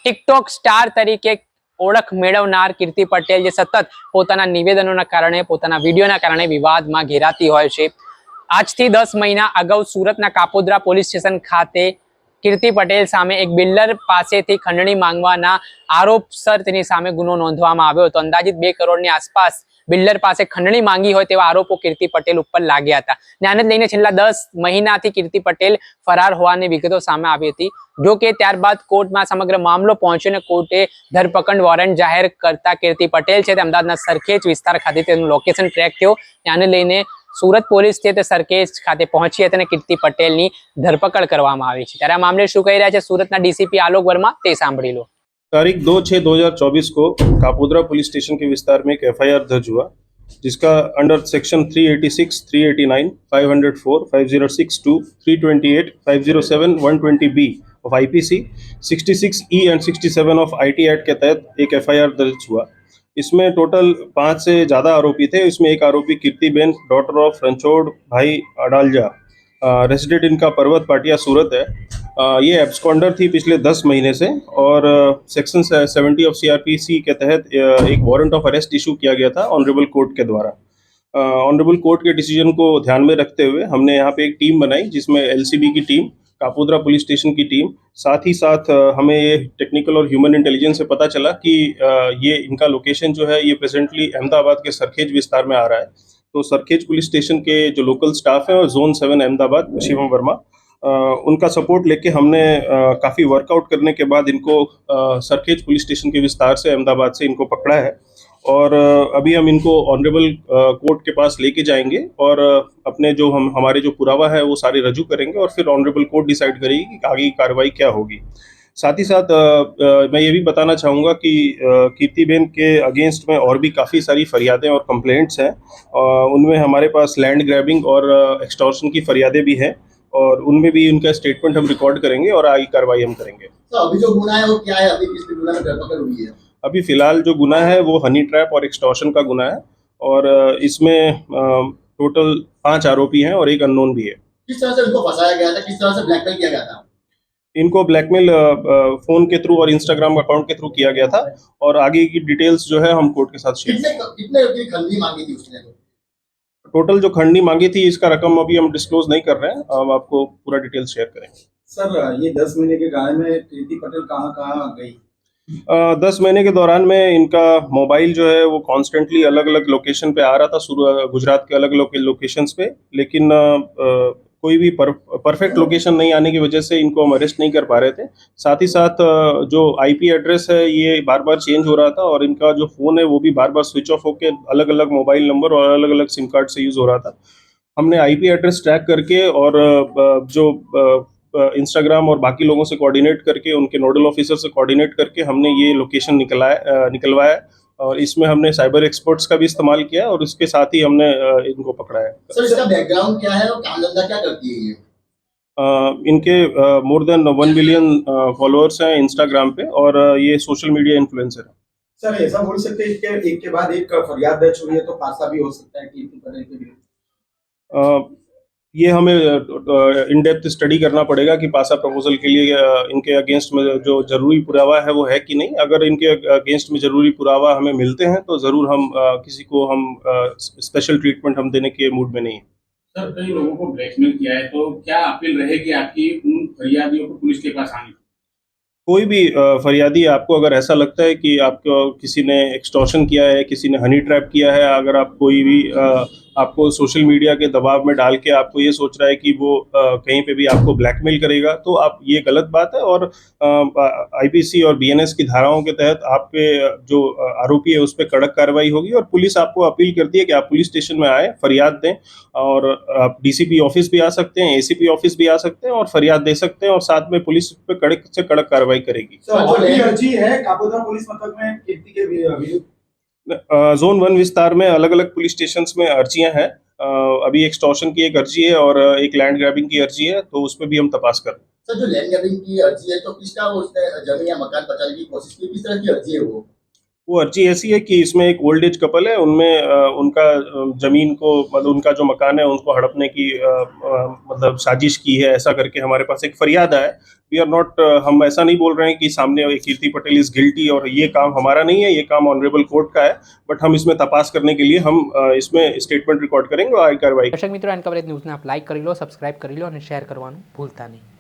TikTok star તરીકે ઓળખ મેળવનાર કીર્તિ પટેલ જે સતત પોતાના નિવેદનોના કારણે પોતાના વિડીયોના કારણે વિવાદમાં ઘેરાતી હોય છે। આજથી 10 મહિના અગાઉ સુરતના કાપોદ્રા પોલીસ સ્ટેશન ખાતે કીર્તિ પટેલ સામે એક બિલ્ડર પાસેથી ખંડણી માંગવાના આરોપસર તેની સામે ગુનો નોંધવામાં આવ્યો હતો। અંદાજિત 2 કરોડની આસપાસ બિલ્ડર પાસે ખંડણી માંગી હોય તેવા આરોપો કીર્તિ પટેલ ઉપર લાગ્યા હતા। આને લઈને છેલ્લા 10 મહિનાથી કીર્તિ પટેલ ફરાર હોવાની વિગતો સામે આવી હતી। જો કે ત્યારબાદ કોર્ટમાં સમગ્ર મામલો પહોંચ્યો અને કોર્ટે ધરપકડ વોરંટ જાહેર કરતા કીર્તિ પટેલ છે તે અમદાવાદના સરખેજ વિસ્તાર ખાતે તેનું લોકેશન ટ્રેક થયો। આને લઈને સુરત પોલીસ છે તે સરખેજ ખાતે પહોંચી હતી અને કીર્તિ પટેલની ધરપકડ કરવામાં આવી છે। ત્યારે આ મામલે શું કહી રહ્યા છે સુરતના ડીસીપી આલોક વર્મા તે સાંભળી લો। तारीख 2/6/2024 को कापोद्रा पुलिस स्टेशन के विस्तार में एक एफआईआर दर्ज हुआ, जिसका under section 386, 389, 504, 5062, 328, 507, 120B of IPC, 66E and 67 of IT act के तहत एक एफआईआर दर्ज हुआ। इसमें टोटल 5 से ज़्यादा आरोपी थे। इसमें एक आरोपी कीर्तिबेन डॉटर ऑफ रणछोड़ भाई अडालजा, रेसिडेंट इनका पर्वत पाटिया सूरत है। ये एब्सकॉन्डर थी पिछले 10 महीने से और सेक्शन 70 ऑफ सीआरपीसी के तहत एक वारंट ऑफ अरेस्ट इशू किया गया था ऑनरेबल कोर्ट के द्वारा। ऑनरेबल कोर्ट के डिसीजन को ध्यान में रखते हुए हमने यहाँ पे एक टीम बनाई, जिसमें एलसीबी की टीम, कापोद्रा पुलिस स्टेशन की टीम, साथ ही साथ हमें ये टेक्निकल और ह्यूमन इंटेलिजेंस से पता चला कि ये इनका लोकेशन जो है ये प्रेजेंटली अहमदाबाद के सरखेज विस्तार में आ रहा है। तो सरखेज पुलिस स्टेशन के जो लोकल स्टाफ है और जोन 7 अहमदाबाद शिवम वर्मा, उनका सपोर्ट लेके हमने काफ़ी वर्कआउट करने के बाद इनको सरखेज पुलिस स्टेशन के विस्तार से अहमदाबाद से इनको पकड़ा है। और अभी हम इनको ऑनरेबल कोर्ट के पास लेके जाएंगे और अपने जो हमारे जो पुरावा है वो सारे रजू करेंगे और फिर ऑनरेबल कोर्ट डिसाइड करेगी कि आगे की कार्रवाई क्या होगी। साथ ही साथ मैं ये भी बताना चाहूँगा कि कीर्तिबेन के अगेंस्ट में और भी काफ़ी सारी फरियादें और कंप्लेंट्स हैं। उनमें हमारे पास लैंड ग्रैबिंग और एक्सटॉर्शन की फरियादें भी हैं और उनमें भी उनका स्टेटमेंट हम रिकॉर्ड करेंगे और आगे कार्रवाई हम करेंगे। तो अभी जो गुना है वो क्या है? अभी किस गुना में धरपकड़ हुई है? अभी फिलहाल जो गुना है वो हनी ट्रैप और एक्सटॉर्शन का गुना है और इसमें टोटल 5 आरोपी हैं और एक अननोन भी है। किस तरह से इनको फंसाया गया था? किस तरह से ब्लैकमेल किया गया था? इनको ब्लैकमेल फोन के थ्रू और इंस्टाग्राम अकाउंट के थ्रू किया गया था और आगे की डिटेल्स जो है हम कोर्ट के साथ शेयर करेंगे। कितने खंडनी मांगी थी उसने? टोटल जो खंडनी मांगी थी इसका रकम अभी हम डिस्क्लोज नहीं कर रहे हैं, हम आपको पूरा डिटेल शेयर करेंगे। सर, ये 10 महीने के गाय में कीर्ति पटेल कहाँ कहाँ गई? 10 महीने के दौरान में इनका मोबाइल जो है वो कॉन्स्टेंटली अलग अलग लोकेशन पे आ रहा था, गुजरात के अलग अलग लोकेशंस पे, लेकिन कोई भी परफेक्ट लोकेशन नहीं आने की वजह से इनको हम अरेस्ट नहीं कर पा रहे थे। साथ ही साथ जो आईपी एड्रेस है ये बार बार चेंज हो रहा था और इनका जो फ़ोन है वो भी बार बार स्विच ऑफ होकर अलग अलग मोबाइल नंबर और अलग अलग सिम कार्ड से यूज़ हो रहा था। हमने आईपी एड्रेस ट्रैक करके और जो इंस्टाग्राम और बाकी लोगों से कोऑर्डिनेट करके, उनके नोडल ऑफिसर से कोऑर्डिनेट करके हमने ये लोकेशन निकलवाया और इसमें हमने साइबर एक्सपर्ट्स का भी इस्तेमाल किया और उसके साथ ही हमने इनको पकड़ा है। सर, इसका बैकग्राउंड क्या है और काम धंधा क्या करती है ये? इनके मोर देन 1 बिलियन फॉलोअर्स हैं इंस्टाग्राम पे और ये सोशल मीडिया इन्फ्लुएंसर है। सर, ऐसा बोल सकते हैं कि एक के बाद एक फरियाद दर्ज हुई है तो पासा भी हो सकता है कीर्ति पटेल के विरुद्ध? ये हमें इन डेप्थ स्टडी करना पड़ेगा कि पासा प्रपोजल के लिए इनके अगेंस्ट में जो जरूरी पुरावा है वो है कि नहीं। अगर इनके अगेंस्ट में जरूरी पुरावा हमें मिलते हैं तो ज़रूर हम किसी को हम स्पेशल ट्रीटमेंट हम देने के मूड में नहीं है। सर, कई लोगों को ब्लैकमेल किया है तो क्या अपील रहेगी आपकी उन फरियादियों को पुलिस के पास आने की? कोई भी फरियादी, आपको अगर ऐसा लगता है कि आपको किसी ने एक्सटॉर्शन किया है, किसी ने हनी ट्रैप किया है, अगर आप कोई भी आपको सोशल मीडिया के दबाव में डाल के आपको ये सोच रहा है कि वो कहीं पे भी आपको ब्लैकमेल करेगा, तो आप ये गलत बात है। और आईपीसी और बीएनएस की धाराओं के तहत आप पे जो आरोपी है उस पर कड़क कार्रवाई होगी और पुलिस आपको अपील करती है कि आप पुलिस स्टेशन में आए, फरियाद दें और आप डीसीपी ऑफिस भी आ सकते हैं, एसीपी ऑफिस भी आ सकते हैं और फरियाद दे सकते हैं और साथ में पुलिस पे कड़क से कड़क कार्रवाई करेगी। अर्जी है कापोद्रा पुलिस मथक में कीर्ति के विरुद्ध? जोन 1 विस्तार में अलग अलग पुलिस स्टेशंस में अर्जियां हैं। अभी एक्सटॉर्शन की एक अर्जी है और एक लैंड ग्रैबिंग की अर्जी है, तो उस पर भी हम तपास कर रहे हैं। सर, जो लैंड ग्रैबिंग की अर्जी है तो किसका उसने जमीन या मकान बचाने की कोशिश की? किस तरह की अर्जी है वो? वो अर्जी ऐसी है कि इसमें एक ओल्ड एज कपल है, उनमें उनका जमीन को मतलब उनका जो मकान है उनको हड़पने की मतलब साजिश की है, ऐसा करके हमारे पास एक फरियाद आया। वी आर नॉट, हम ऐसा नहीं बोल रहे हैं कि सामने कीर्ति पटेल इज गिल्टी और ये काम हमारा नहीं है, ये काम ऑनरेबल कोर्ट का है, बट हम इसमें तपास करने के लिए हम इसमें स्टेटमेंट रिकॉर्ड करेंगे और आगे कार्रवाई। દર્શક મિત્રો, એન્ડ કવરેજ ન્યૂઝને આપ લાઇક કરી લો, સબસ્ક્રાઇબ કરી લો અને શેર કરવાનું ભૂલતા નહીં.